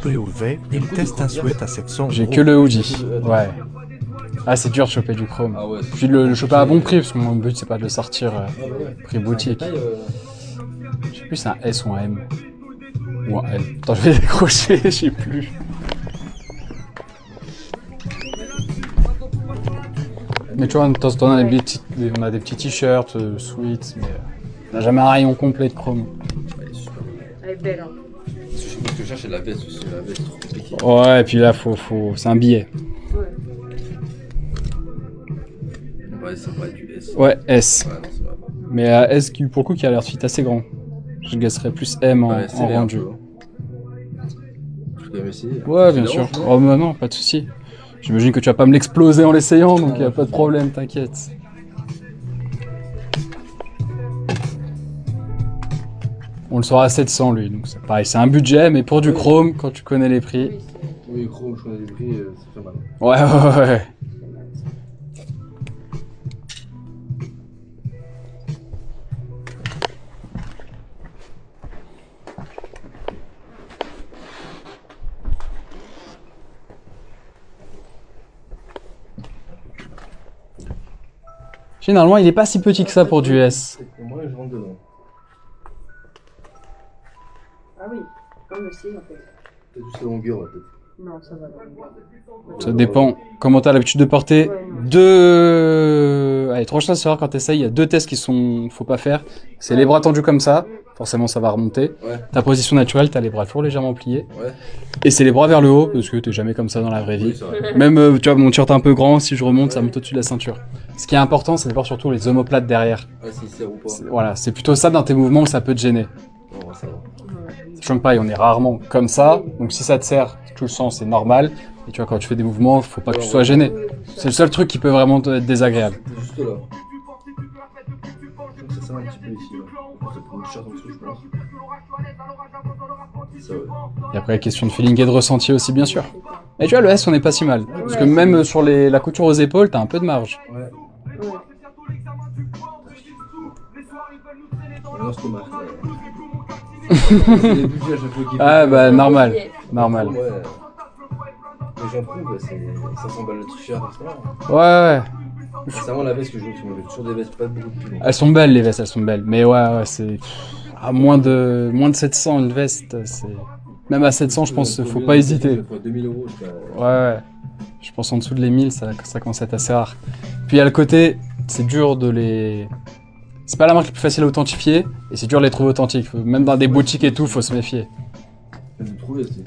Préouvert, il teste un souhait à section. J'ai que le hoodie. Ouais. Ah, c'est dur de choper du chrome. Ah ouais. Puis de le choper à bon prix, parce que mon but c'est pas de le sortir prix boutique. Je sais plus si c'est un S ou un M. Ou un L. Attends, je vais décrocher, je sais plus. Mais tu vois, de temps en temps, on a des petits t-shirts, sweats, mais on n'a jamais un rayon complet de chrome. Elle est super. Elle est belle, hein. Ce que je cherche, c'est la veste aussi. La veste, c'est trop compliqué. Ouais, et puis là, c'est un billet. Ouais. Ouais, ça pourrait être du S. Ouais, S. Ouais, non, c'est vrai. Mais S, qui, pour le coup, qui a l'air de fit assez grand. Je gasserais plus M en rendu. Je peux quand même essayer. Ouais, bien sûr. Oh, mais non, pas de souci. J'imagine que tu vas pas me l'exploser en l'essayant, donc il y a pas de problème, t'inquiète. On le saura à 700 lui, donc c'est pareil, c'est un budget, mais pour du chrome, quand tu connais les prix. Oui, Chrome, je connais les prix, ça fait mal. Ouais. Finalement, il est pas si petit que ça pour du S. Moi, je rentre dedans. Ah oui, comme le C en fait. C'est juste la longueur, peut-être. Non, ça va. Ça dépend comment t'as l'habitude de porter. Allez, 3 choses à savoir quand t'essayes. Il y a 2 tests qui faut pas faire. C'est les bras tendus comme ça. Forcément, ça va remonter. Ouais. Ta position naturelle, t'as les bras toujours légèrement pliés. Ouais. Et c'est les bras vers le haut, parce que t'es jamais comme ça dans la vraie vie. Oui, c'est vrai. Même, tu vois, mon t-shirt est un peu grand. Si je remonte, ça monte au-dessus de la ceinture. Ce qui est important, c'est de voir surtout les omoplates derrière. Ah, s'il sert ou pas. Voilà, c'est plutôt ça dans tes mouvements où ça peut te gêner. Non, ça va. Sachant que pareil, on est rarement comme ça. Donc si ça te sert, tu le sens, c'est normal. Et tu vois, quand tu fais des mouvements, faut pas que tu sois gêné. C'est le seul truc qui peut vraiment être désagréable. C'est juste là. Donc ça sert un petit peu ici, là. Ça prend une t-shirt en dessous, je pense. Ça, ouais. Et après, question de feeling et de ressenti aussi, bien sûr. Et tu vois, le S, on est pas si mal. Parce que même sur la couture aux épaules, t'as un peu de marge. Ouais. Non, c'est dommage. Ah bah, normal. Normal. Ouais. Mais j'en trouve, c'est 500 balles le t-shirt, c'est pas grave. Ouais. C'est vraiment la veste que je veux, parce qu'on avait toujours des vestes pas beaucoup plus longues. Elles sont belles, les vestes, elles sont belles. Mais ouais, c'est... À moins de 700, une veste, c'est... Même à 700, je pense, faut pas hésiter. 2000 €, Ouais. Je pense en dessous de les 1000, ça commence à être assez rare. Puis à le côté, c'est dur de les... C'est pas la marque la plus facile à authentifier, et c'est dur de les trouver authentiques. Même dans des boutiques et tout, faut se méfier. je vais trouver aussi.